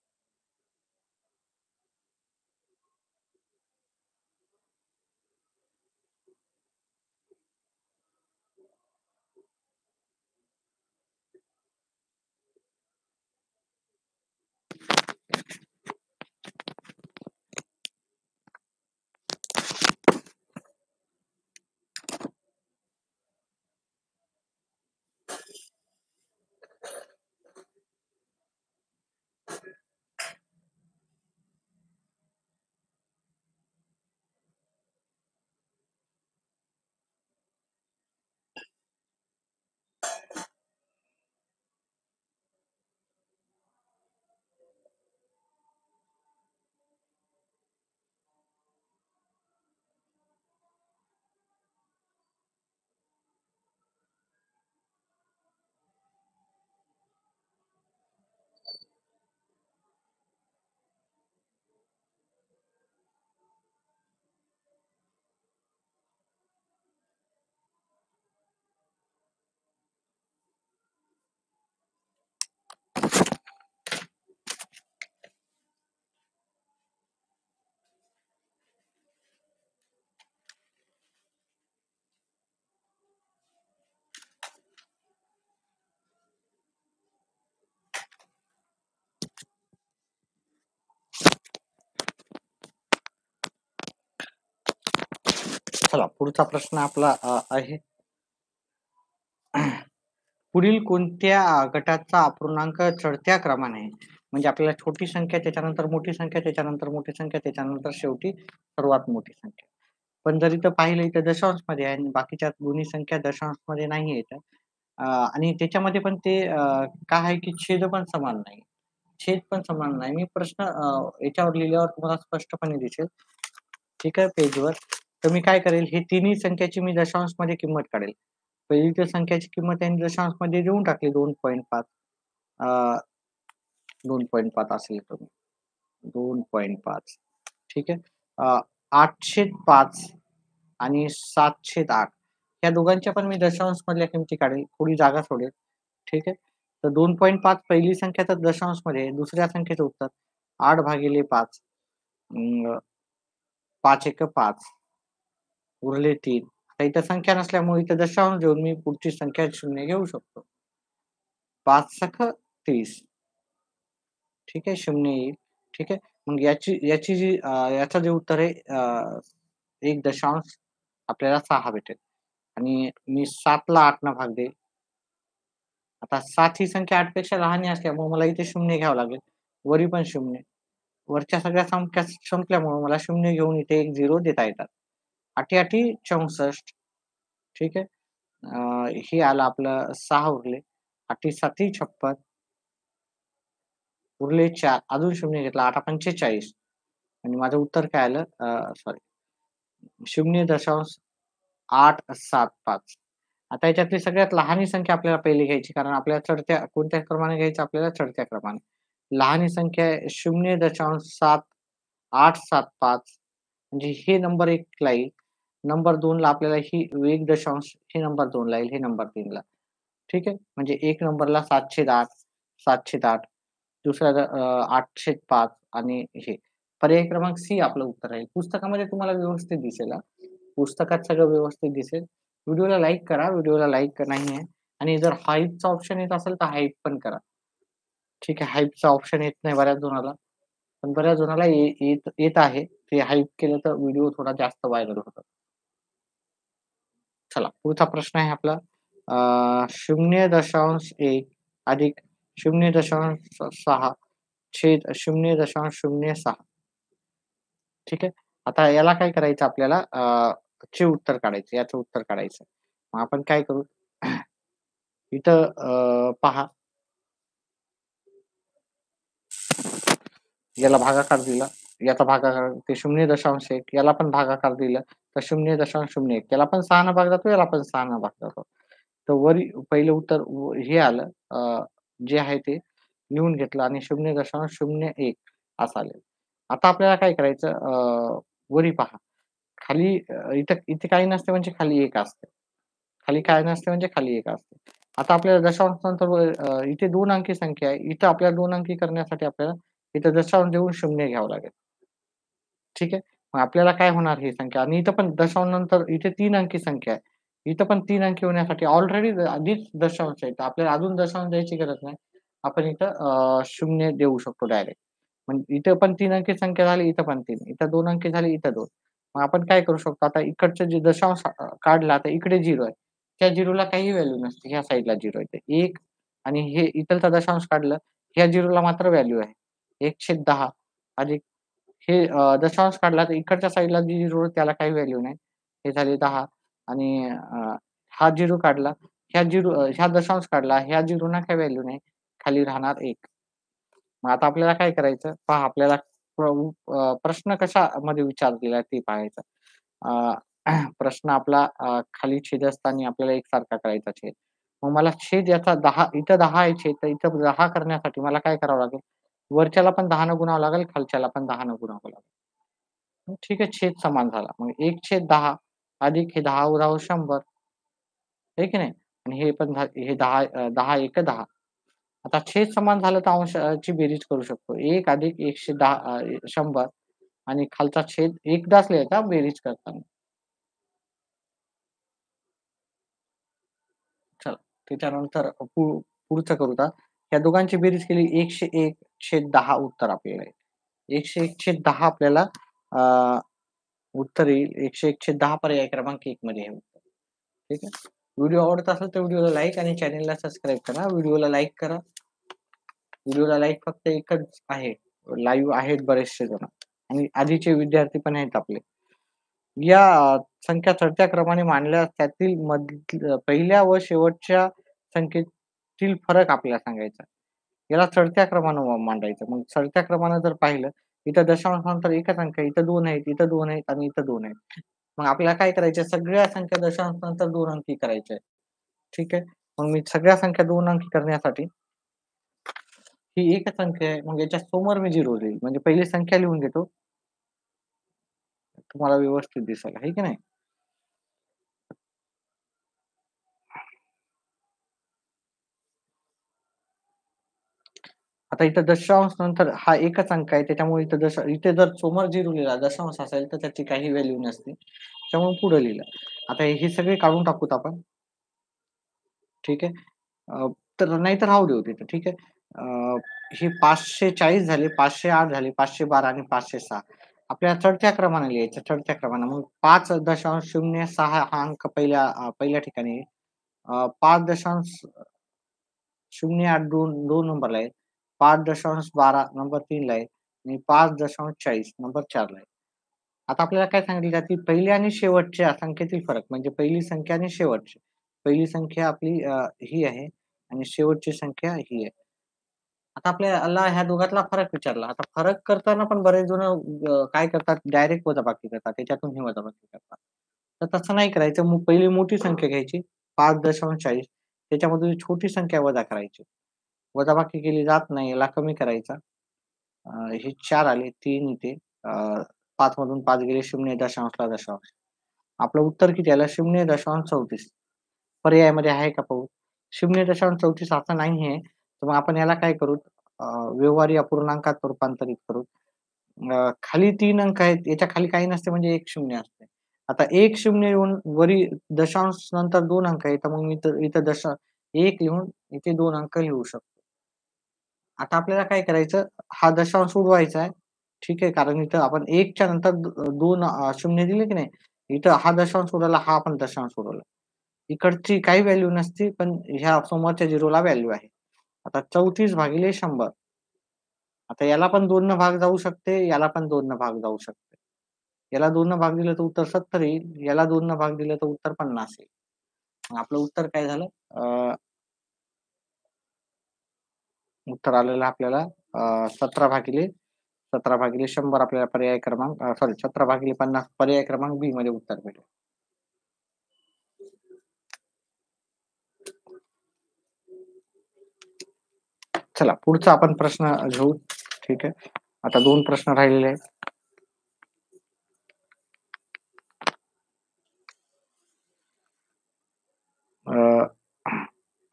Speaker 1: चला पुढचा प्रश्न आपला आहे. पुढील कोणत्या गटाचा अपूर्णांक चढत्या क्रमाने आहे? म्हणजे आपल्याला छोटी संख्या, त्याच्यानंतर मोठी संख्या, त्याच्यानंतर मोठी संख्या, त्याच्यानंतर शेवटी सर्वात मोठी संख्या. पण जर इथं पाहिलं इथं दशांशमध्ये आहे आणि बाकीच्या दोन्ही संख्या दशांशमध्ये नाही आहेत. आणि त्याच्यामध्ये पण ते काय आहे की छेद पण समान नाही. छेद पण समान नाही. मी प्रश्न याच्यावर लिहिल्यावर तुम्हाला स्पष्टपणे दिसेल. ठीक आहे पेजवर. तर मी काय करेल, हे तिन्ही संख्याची मी दशांशमध्ये किंमत काढेल. पहिली तर संख्याची किंमत त्यांनी दशांशमध्ये देऊन टाकली 2.5. अ, 2.5 असेल तर 2.5 ठीक आहे. 8/5 आणि 7/8 या दोघांच्या पण मी दशांशमधल्या किमती काढेल. थोडी जागा सोडेल. ठीक आहे. तर 2.5 पहिली संख्या तर दशांशमध्ये आहे. दुसऱ्या संख्येचं उत्तर 8/5 अ, 5 एक 5 उरले 3. आता इथं संख्या नसल्यामुळे इथं दशांश घेऊन मी पुढची संख्या शून्य घेऊ शकतो. 5 सख 30 ठीक आहे. 0 येईल. ठीक आहे. मग याची जी याचं जे उत्तर आहे 1 दशांश आपल्याला 6 भेटेल आणि मी 7 ला 8 भाग देईल. आता 7 ही संख्या 8 पेक्षा लहान असल्यामुळे मला इथे 0 घ्यावं लागेल. वरी पण 0. वरच्या सगळ्या संख्या संपल्यामुळे मला 0 घेऊन इथे एक 0 देता येतात. आठी-आठी 64 ठीक आहे. हे आलं आपलं 6 उरले. आठी-साती 56 उरले 4 अजून 0 घेतला. 8 पंचेचाळीस आणि माझं उत्तर काय आलं सॉरी 0.875 आता याच्यातली सगळ्यात लहान संख्या आपल्याला पहिली घ्यायची कारण आपल्याला चढत्या कोणत्या क्रमाने घ्यायचं आपल्याला चढत्या क्रमाने. लहान संख्या आहे 0.7875 म्हणजे हे नंबर 1 ला येईल. नंबर 2 ला आपल्याला ही 1 दशांश हे नंबर 2 ला येईल, हे नंबर 3 ला. ठीक आहे. म्हणजे 1 नंबरला 7/8 7/8 दुसऱ्याला 8/5 आणि हे. पर्याय क्रमांक सी आपलं उत्तर आहे. पुस्तकामध्ये तुम्हाला व्यवस्थित दिसेल हां. पुस्तकात सगळं व्यवस्थित दिसेल. व्हिडिओला लाईक करा. व्हिडिओला लाईक नाहीये आणि जर हाईपचा ऑप्शन येत असेल तर हाईप पण करा. ठीक आहे. हाईपचा ऑप्शन येत नाही बऱ्याच जणाला. पण बऱ्याच जणाला येत येत आहे. ते हाईप केलं तर व्हिडिओ थोडा जास्त व्हायरल होतो. चला पुढचा प्रश्न आहे आपला 0.1 अधिक 0.6 छेद 0.06 ठीक आहे. आता याला काय करायचं आपल्याला चे उत्तर काढायचं, याचं उत्तर काढायचं. मग आपण काय करू इथं पहा याला भागाकार दिला, याचा भागाकार ते 0.1 याला पण भागाकार दिला, तर 0.01 याला पण 6 भाग जातो, याला पण 6 भाग जातो. तर वरी पहिलं उत्तर हे आलं जे आहे ते लिहून घेतलं आणि 0.01 असं आलं. आता आपल्याला काय करायचं वरी पहा. खाली इथं इथे काही नसते म्हणजे खाली 1 असते. खाली काय नसते म्हणजे खाली 1 असते. आता आपल्याला दशांश नंतर इथे 2 अंकी संख्या आहे. इथं आपल्याला 2 अंकी करण्यासाठी आपल्याला इथं दशांश देऊन 0 घ्यावं लागेल. ठीक आहे. मग आपल्याला काय होणार ही संख्या आणि इथं पण दशांश नंतर इथे 3 अंकी संख्या आहे. इथं पण 3 अंकी होण्यासाठी ऑलरेडी आधीच दशांश आहे. तर आपल्याला अजून दशांश द्यायची गरज नाही. आपण इथं 0 देऊ शकतो डायरेक्ट. म्हणजे इथं पण 3 अंकी संख्या झाली, इथं पण 3. इथं 2 अंकी झाली, इथं 2. मग आपण काय करू शकतो आता इकडचं जे दशांश काढला तर इकडे 0 आहे. त्या 0ला काही व्हॅल्यू नसते. ह्या साइडला 0 आहे. 1 आणि हे इथलचा दशांश काढलं, ह्या 0ला मात्र व्हॅल्यू आहे. 1/10 अधिक हे दशांश काढला तर इकडच्या साइडला जी 0 त्याला काही व्हॅल्यू नाही. हे झाले 10 आणि हा 0 काढला. ह्या दशांश काढला. ह्या 0 काही व्हॅल्यू नाही. खाली राहणार 1. मग आता आपल्याला काय करायचं? पहा आपल्याला प्रश्न कशामध्ये विचारलेला आहे ते पाहायचं. अ, प्रश्न आपला खाली छेदस्थानी आपल्याला एकसारखा करायचा छेद. मग मला छेद याचा 10 इथं 10 आहे छेद, तर इथं 10 करण्यासाठी मला काय करावं लागेल? वरच्याला पण 10 न गुणावं लागेल, खालच्याला पण 10 न गुणावं लागेल. मग ठीक आहे, छेद समान झाला. मग 1/10 अधिक हे 10 उरावर 100 आहे की नाही? आणि हे पण हे 10 10 एक 10. आता छेद समान झालं तर अंशाची बेरीज करू शकतो. 1 अधिक 110 100 आणि खालचा छेद एकदाच लिहायचा बेरीज करताना. चला त्याच्यानंतर पुढचं करू आता. या दोघांची बेरीज केली 101/10 उत्तर आपल्याला येईल. 101/10 आपल्याला अ, उत्तर येईल 100-110 पर्याय क्रमांक 1 मध्ये आहे उत्तर. ठीक आहे. व्हिडिओ आवडत असेल तर व्हिडिओला लाईक आणि चॅनेलला सबस्क्राईब करा. व्हिडिओला लाईक करा. व्हिडिओला लाईक फक्त एकच आहे. लाईव्ह आहेत बरेचसे जण आणि आधीचे विद्यार्थी पण आहेत आपले. या संख्या चढत्या क्रमाने मांडल्यास त्यातील पहिल्या व शेवटच्या संख्येतील फरक आपल्याला सांगायचा. याला चढत्या क्रमानं मांडायचं. मग चढत्या क्रमानं जर पाहिलं, इथं दशांशानंतर एकच अंक आहे, इथं 2 आहेत, इथं 2 आहेत आणि इथं 2 आहेत. मग आपल्याला काय करायचं सगळ्या संख्या दशांशानंतर 2 अंकी करायच्या आहेत. ठीक आहे. मग मी सगळ्या संख्या 2 अंकी करण्यासाठी ही एकच संख्या आहे. मग याच्या समोर मी 0 लिहील. म्हणजे पहिली संख्या लिहून घेतो. तुम्हाला व्यवस्थित दिसेल. आहे की नाही? आता इथं दशांश नंतर हा एकच अंक आहे. त्याच्यामुळे इथे जर समोर 0 लिहिला दशांश असेल तर त्याची काही व्हॅल्यू नसते. त्यामुळे पुढे लिहिलं. आता हे सगळे काढून टाकूत आपण. ठीक आहे. तर नाहीतर राहू देऊ तिथं. ठीक आहे. ही 540 झाली, 508 झाली, 512 आणि 506. आपल्याला चढत्या क्रमाने लिहायचं, चढत्या क्रमाने. मग 5.06 हा अंक पहिल्या ठिकाणी आहे. 5.08 2 नंबरला आहे. 5.12 नंबर 3 ला आहे आणि 5.40 नंबर 4 ला आहे. आता आपल्याला काय सांगितलं जाते पहिली आणि शेवटच्या संख्येतील फरक म्हणजे पहिली संख्या आणि शेवटची. पहिली संख्या आपली ही आहे आणि शेवटची संख्या ही आहे. आता आपल्याला ह्या दोघातला फरक विचारला. आता फरक करताना पण बरेच जण काय करतात डायरेक्ट वजाबाकी करतात. त्याच्यातून ही वजाबाकी करतात. तर तसं नाही करायचं. मग पहिली मोठी संख्या घ्यायची 5.40 त्याच्यामधून छोटी संख्या वजा करायची. वजाबाकी केली जात नाही. याला कमी करायचा. हे 4 आले, 3 इथे 5 मधून 5 गेले 0.ला दशांश. आपलं उत्तर किती आलं? 0.34 पर्यायामध्ये आहे का पाहू? 0.34 असं नाही आहे. तर मग आपण याला काय करू? व्यवहारी अपूर्णांकात रूपांतरित करू. खाली 3 अंक आहेत. याच्या खाली काही नसते म्हणजे 1 शून्य असते. आता 1 शून्य येऊन वरी दशांश नंतर 2 अंक आहेत. तर मग मी इथं 1 लिहून इथे 2 अंक लिहू शकतो. आता आपल्याला काय करायचं? हा दशांश उडवायचा आहे. ठीक आहे. कारण इथं आपण 1 च्या नंतर 2 शून्य दिले की नाही? इथं हा दशांश उडवला, हा पण दशांश उडवला. इकडची काही व्हॅल्यू नसती, पण ह्या समोरच्या 0 ला व्हॅल्यू आहे. आता 34/100 आता याला पण 2 न भाग जाऊ शकते, याला पण 2 न भाग जाऊ शकते. याला 2 न भाग दिलं तर उत्तर 70 येईल. याला 2 न भाग दिलं तर उत्तर 50 येईल. मग आपलं उत्तर काय झालं? उत्तर आलेलं आपल्याला 17/100 आपल्याला पर्याय क्रमांक सॉरी 17/50 पर्याय क्रमांक बी मध्ये उत्तर भेटेल. चला पुढचा आपण प्रश्न घेऊ. ठीक आहे. आता 2 प्रश्न राहिलेले आहेत.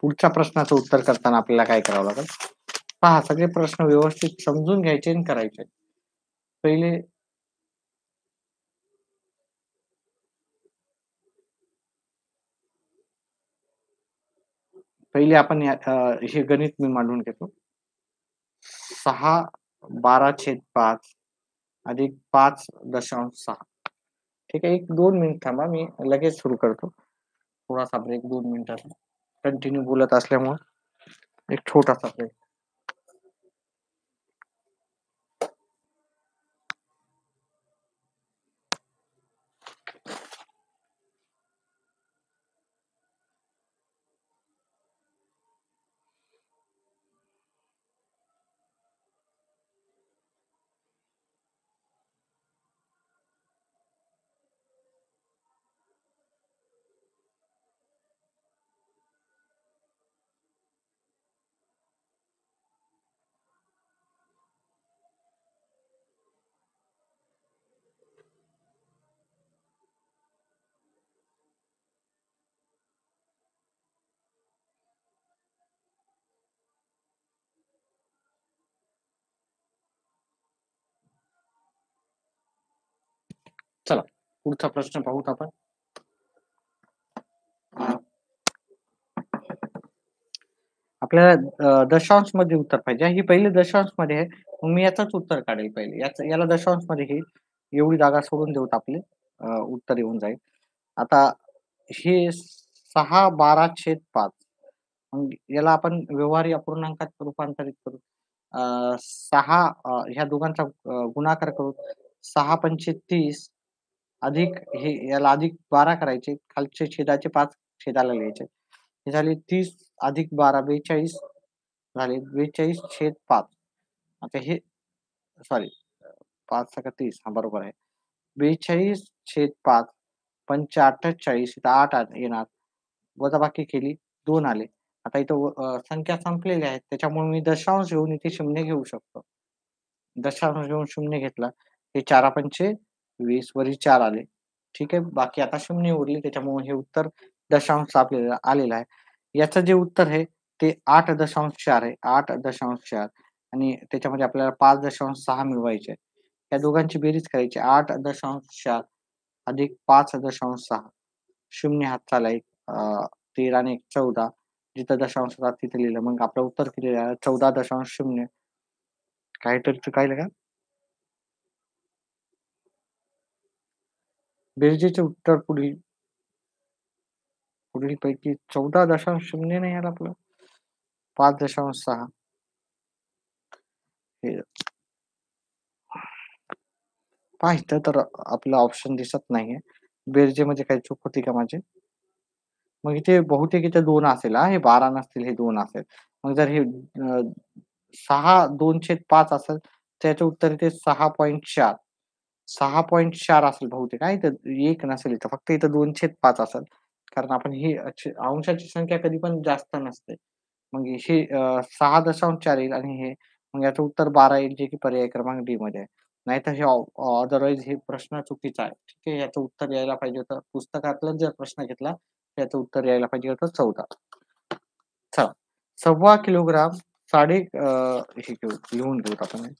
Speaker 1: पुढच्या प्रश्नाचं उत्तर करताना आपल्याला काय करावं लागेल? पहा सगळे प्रश्न व्यवस्थित समजून घ्यायचे आणि करायचे. पहिले पहिले आपण हे गणित मी मांडून घेतो. 6/12/5 अधिक 5.6 ठीक आहे. 1-2 मिनिट थांबा. मी लगेच सुरू करतो. थोडासा ब्रेक 2 मिनिटाचा. कंटिन्यू बोलत असल्यामुळे एक छोटासा ब्रेक. चला पुढचा प्रश्न पाहूत आपण. आपल्याला दशांश मध्ये उत्तर पाहिजे. ही पहिले दशांश मध्ये आहे. मग मी याचाच उत्तर काढेल पहिले. याला दशांश मध्ये घेईल. एवढी जागा सोडून देऊत आपले उत्तर येऊन जाईल. आता हे 6/12/5 मग याला आपण व्यवहारी अपूर्णांकात रूपांतरित करू. 6 ह्या दोघांचा गुणाकार करू. 6 पंचे 30 अधिक हे याला अधिक 12 करायचे. खालचे छेदाचे 5 छेदाला लिहायचे. हे झाले 30 अधिक 12 42 झाले 42/5. आता हे सॉरी 5 सका 30 हां, बरोबर आहे. 42/5 पंच 48 इथं 8 येणार. वजाबाकी केली 2 आले. आता इथं संख्या संपलेल्या आहेत. त्याच्यामुळे मी दशांश घेऊन इथे शून्य घेऊ शकतो. दशांश घेऊन शून्य घेतला. हे 4 पंचे 20 वरी 4 आले. ठीक आहे. बाकी आता शून्य उरली त्याच्यामुळे हे उत्तर दशांश आपल्याला आलेलं आहे. याचं जे उत्तर आहे ते 8.4 आहे. 8.4 आणि त्याच्यामध्ये आपल्याला 5.6 मिळवायचे. या दोघांची बेरीज करायची 8.4 अधिक 5.6 शून्य हातचा एक 13 आणि 1 14 जिथं दशांश होता तिथे लिहिलं. मग आपलं उत्तर किती झालं 14.0 काहीतरी चुकायलं का? बेरजेचे उत्तर पुढीलपैकी 14.0 नाही आलं आपलं 5.6 हे पहा इथं तर आपलं ऑप्शन दिसत नाहीये. बेरजेमध्ये काही चूक होती का माझी? मग इथे बहुतेक इथे 2 असेल हां, हे 12 नसतील हे 2 असेल. मग जर हे 6 2/5 असेल, तर याचं उत्तर इथे 6.4 6.4 असेल बहुतेक हां, इथं 1 नसेल इथं फक्त इथं 2/5 असेल. कारण आपण ही अंशाची संख्या कधी पण जास्त नसते. मग हे 6.4 येईल आणि हे मग याचं उत्तर 12 येईल जे की पर्याय क्रमांक डी मध्ये आहे. नाहीतर हे अदरवाईज हे प्रश्न चुकीचा आहे. ठीक आहे. याचं उत्तर यायला पाहिजे होतं पुस्तकातला जर प्रश्न घेतला, त्याचं उत्तर यायला पाहिजे होतं 14. चला. 1.25 किलोग्राम हे घेऊ लिहून घेऊत आपण.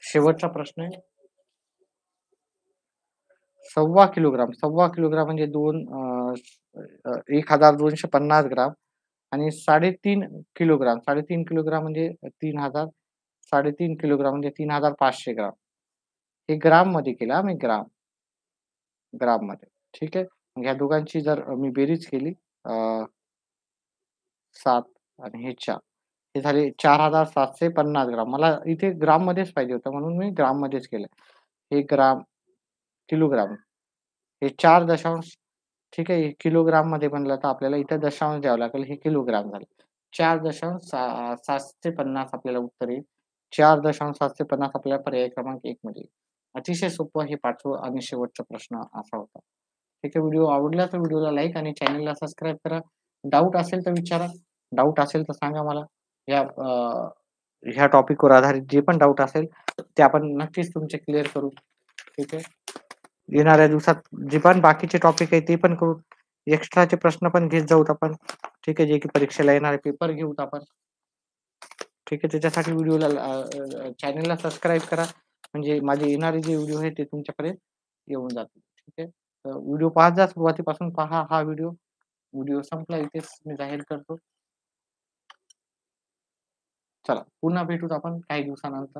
Speaker 1: शेवटचा प्रश्न आहे. 1.25 किलोग्राम म्हणजे 1250 ग्राम आणि 3.5 किलोग्राम 3.5 किलोग्राम म्हणजे 3000 3.5 किलोग्राम म्हणजे 3500 ग्राम. हे ग्राममध्ये केलं हां मी ग्राममध्ये. ठीक आहे. मग ह्या दोघांची जर मी बेरीज केली 7 आणि हे 4 हे झाले 4750 ग्राम. मला इथे ग्राममध्येच पाहिजे होतं म्हणून मी ग्राममध्येच केलं. हे किलोग्राम हे 4 दशांश ठीक आहे. किलोग्राममध्ये बनलं तर आपल्याला इथे दशांश द्यावं लागेल. हे किलोग्राम झालं. 4.750 आपल्याला उत्तर येईल. 4.750 आपल्याला पर्याय क्रमांक 1 मध्ये येईल. अतिशय सोपं हे 5वं आणि शेवटचा प्रश्न असा होता. ठीक आहे. व्हिडिओ आवडला तर व्हिडिओला लाईक आणि चॅनलला सबस्क्राईब करा. डाऊट असेल तर विचारा. डाऊट असेल तर सांगा मला. या ह्या टॉपिकवर आधारित जे पण डाऊट असेल ते आपण नक्कीच तुमचे क्लिअर करू. ठीक आहे. येणाऱ्या दिवसात जे पण बाकीचे टॉपिक आहे ते पण करू. एक्स्ट्राचे प्रश्न पण घेत जाऊत आपण. ठीक आहे. जे की परीक्षेला येणारे पेपर घेऊत आपण. ठीक आहे. त्याच्यासाठी चॅनलला सबस्क्राईब करा. म्हणजे माझे येणारे जे व्हिडिओ आहेत ते तुमच्याकडे येऊन जातील. ठीक आहे. तर व्हिडिओ पाहत जा सुरुवातीपासून पहा हा व्हिडिओ. व्हिडिओ संपला इथेच मी जाहीर करतो. चला पुन्हा भेटूत आपण काही दिवसानंतर.